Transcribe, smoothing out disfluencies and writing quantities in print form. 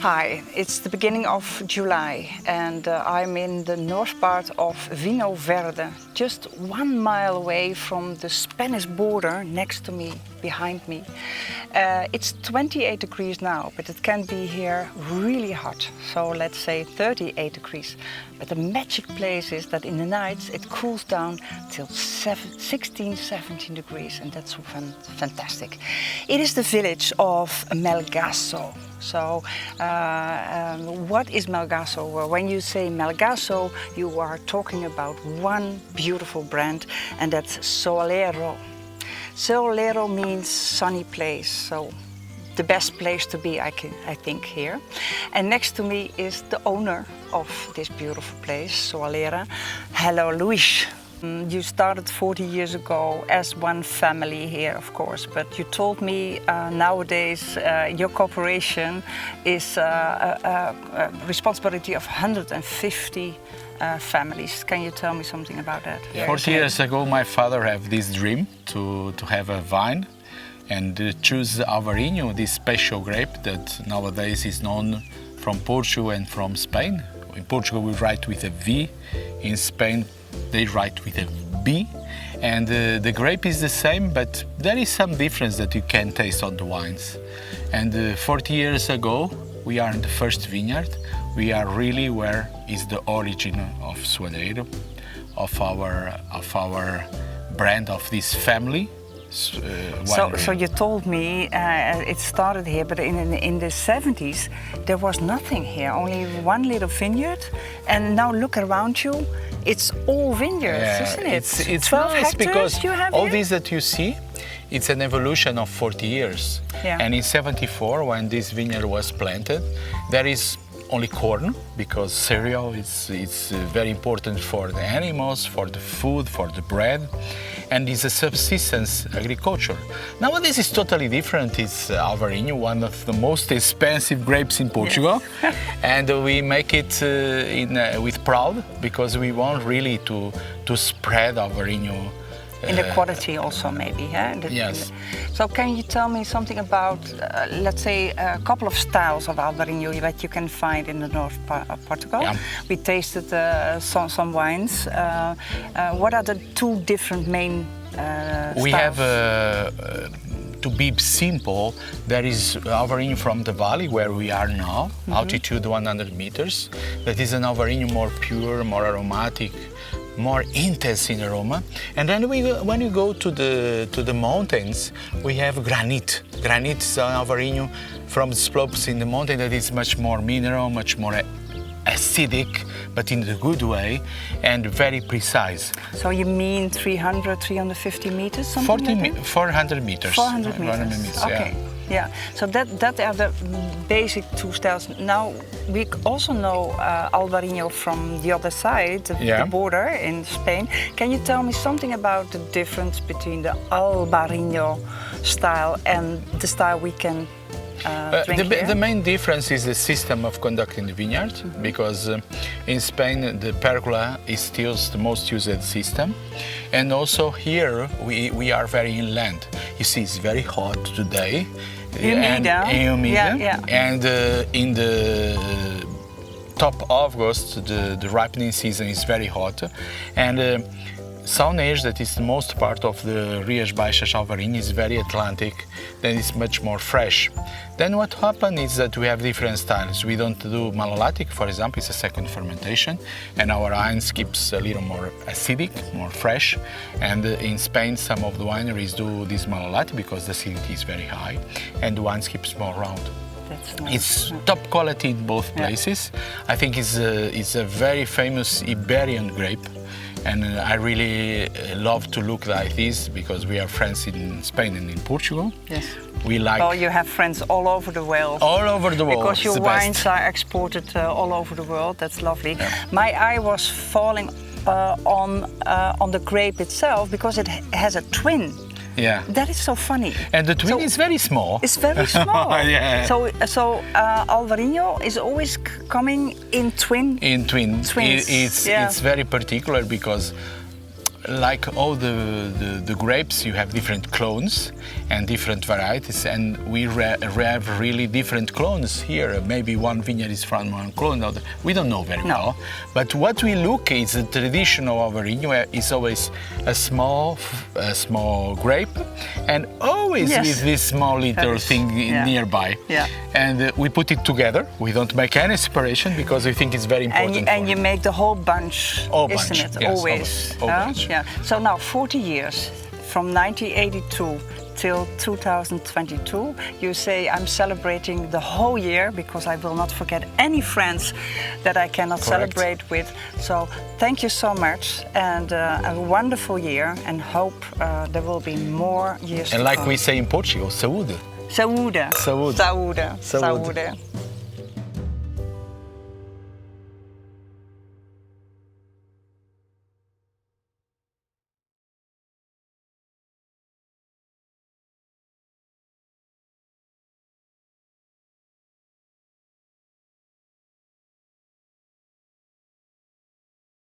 Hi, it's the beginning of July and I'm in the north part of Vinho Verde, just 1 mile away from the Spanish border next to me, behind me. It's 28 degrees now, but it can be here really hot, so let's say 38 degrees. But the magic place is that in the nights it cools down till 16, 17 degrees, and that's fantastic. It is the village of Melgaço. So, what is Melgaço? Well, when you say Melgaço, you are talking about one beautiful brand, and that's Cerdeira. Cerdeira means sunny place, so the best place to be, I think, here. And next to me is the owner of this beautiful place, Cerdeira. Hello, Luis. You started 40 years ago as one family here, of course, but you told me nowadays your corporation is a responsibility of 150 families. Can you tell me something about that? 40 years ago, my father had this dream to have a vine and choose Alvarinho, this special grape that nowadays is known from Portugal and from Spain. In Portugal, we write with a V. In Spain, they write with a B, and the grape is the same, but there is some difference that you can taste on the wines. And 40 years ago, we are in the first vineyard. We are really where is the origin of Cerdeira, of our brand, of this family. So you told me it started here, but in the 70s there was nothing here, only one little vineyard, and now look around you, it's all vineyards, isn't it? It's 12 nice because you have all here? these that you see, it's an evolution of 40 years. Yeah. And in 74, when this vineyard was planted, there is only corn, because cereal is very important for the animals, for the food, for the bread, and it's a subsistence agriculture. Nowadays it's totally different. It's Alvarinho, one of the most expensive grapes in Portugal, yes. And we make it with pride, because we want really to spread Alvarinho. In the quality also, maybe, yeah? Yes. So can you tell me something about, let's say, a couple of styles of Alvarinho that you can find in the north of Portugal? Yeah. We tasted some wines. What are the two different main styles? We have, to be simple, there is Alvarinho from the valley where we are now, altitude 100 meters. That is an Alvarinho more pure, more aromatic, more intense in aroma. And then when you go to the mountains, we have granite. Granite is an Alvarinho from the slopes in the mountain that is much more mineral, much more acidic, but in the good way, and very precise. So you mean 300, 350 meters, something like that? 400 meters. 400 meters. Okay. Yeah, so that are the basic two styles. Now, we also know Alvarinho from the other side, the border in Spain. Can you tell me something about the difference between the Alvarinho style and the style we can drink here? The main difference is the system of conducting the vineyard, because in Spain the pergola is still the most used system, and also here we are very inland. You see, it's very hot today. Humid, yeah. And in the top of August, the ripening season is very hot, and Saunage, that is the most part of the Rias Baixas Alvarinho, is very Atlantic, then it's much more fresh. Then what happens is that we have different styles. We don't do malolactic, for example, it's a second fermentation, and our wines keeps a little more acidic, more fresh. And in Spain, some of the wineries do this malolactic because the acidity is very high, and the wines keeps more round. That's nice. It's top quality in both places. I think it's a very famous Iberian grape. And I really love to look like this because we are friends in Spain and in Portugal. Yes. We like. Well, you have friends all over the world. All over the world. Because your wines are exported all over the world. That's lovely. Yeah. My eye was falling on the grape itself because it has a twin. Yeah. That is so funny. And the twin is very small. It's very small. Yeah. So Alvarinho is always coming in twin. In twin. Twins. It's very particular because like all the grapes, you have different clones and different varieties, and we have really different clones here. Maybe one vineyard is from one clone, other. We don't know very well. But what we look is the traditional Alvarinho is always a small grape, and always with this small little thing nearby. Yeah. And we put it together. We don't make any separation because we think it's very important. And you make the whole bunch, isn't it? Yes, always. bunch. Yeah. So now 40 years, from 1982 till 2022, you say I'm celebrating the whole year because I will not forget any friends that I cannot celebrate with. So thank you so much, and a wonderful year, and hope there will be more years and to like come. we say in Portugal, saúde. Saúde. Saúde. Saúde. Saúde. Saúde.